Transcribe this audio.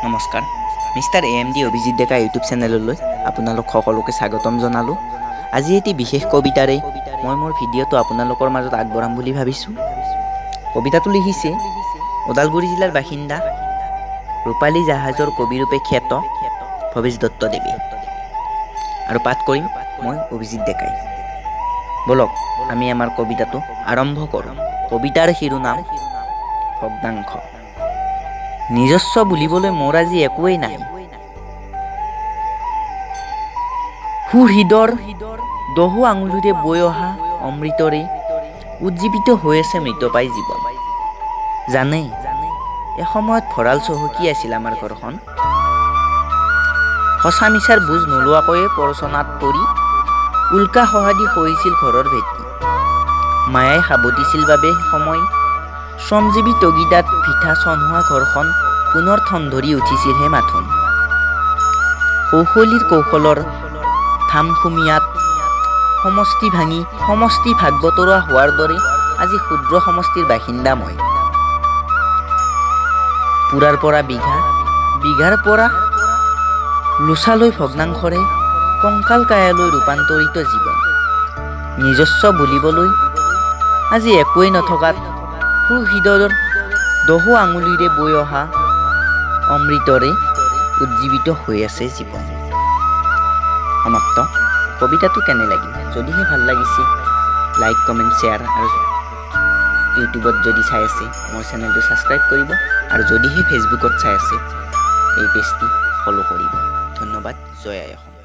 নমস্কাৰ mister AMD Abhijit ডেকা YouTube চেনেললৈ আপোনালোক সকলোকে স্বাগতম জনালোঁ। আজি এটি বিশেষ কবিতাৰে মই মোৰ ভিডিঅ'টো আপোনালোকৰ মাজত আগবঢ়াম বুলি ভাবিছোঁ। কবিতাটো লিখিছে ওদালগুৰি জিলাৰ বাসিন্দা ৰূপালী জাহাজৰ কবিৰূপে খ্যাত ভৱেশ দত্তদেৱে আৰু পাঠ কৰিম মই অভিজিত ডেকাই। বলক আমি আমাৰ কবিতাটো আৰম্ভ কৰোঁ। কবিতাৰ শিৰোনাম ভগ্নাংশ। নিজস্ব বুলিবলৈ মোৰ আজি একোৱেই নাই, সুহৃদৰ দহু আঙুলিৰে বৈ অহা অমৃতৰে উজ্জীৱিত হৈ আছে মৃতপাই জীৱন। জানে এসময়ত ভঁৰাল চহকী আছিল আমাৰ ঘৰখন, সঁচা মিছাৰ বুজ নোলোৱাকৈয়ে পৰচনাত পৰি উল্কা সহাদি হৈছিল ঘৰৰ ভেটি। মায়াই সাবটিছিল বাবে সময় শ্ৰমজীৱী তগিদাত ভিঠা চনহুৱা ঘৰখন পুনৰ ঠন ধৰি উঠিছিল হে মাথোন। কৌশলীৰ কৌশলৰ থামখুমীয়াত সমষ্টি ভাঙি সমষ্টি ভাগ বতৰা হোৱাৰ দৰে আজি ক্ষুদ্ৰ সমষ্টিৰ বাসিন্দা মই। পুৰাৰ পৰা বিঘা, বিঘাৰ পৰা লোচালৈ ভগ্নাংশৰে কংকাল কায়ালৈ ৰূপান্তৰিত জীৱন। নিজস্ব বুলিবলৈ আজি একোৱেই নথকাত সুহৃদৰ দহু আঙুলিৰে বৈ অহা অমৃতৰে উজ্জীৱিত হৈ আছে জীৱন। সমাপ্ত। কবিতাটো কেনে লাগিল? যদিহে ভাল লাগিছে লাইক, কমেণ্ট, শ্বেয়াৰ আৰু ইউটিউবত যদি চাই আছে মোৰ চেনেলটো ছাবস্ক্ৰাইব কৰিব আৰু যদিহে ফেচবুকত চাই আছে এই পেজটি ফ'ল' কৰিব। ধন্যবাদ। জয় আই অসম।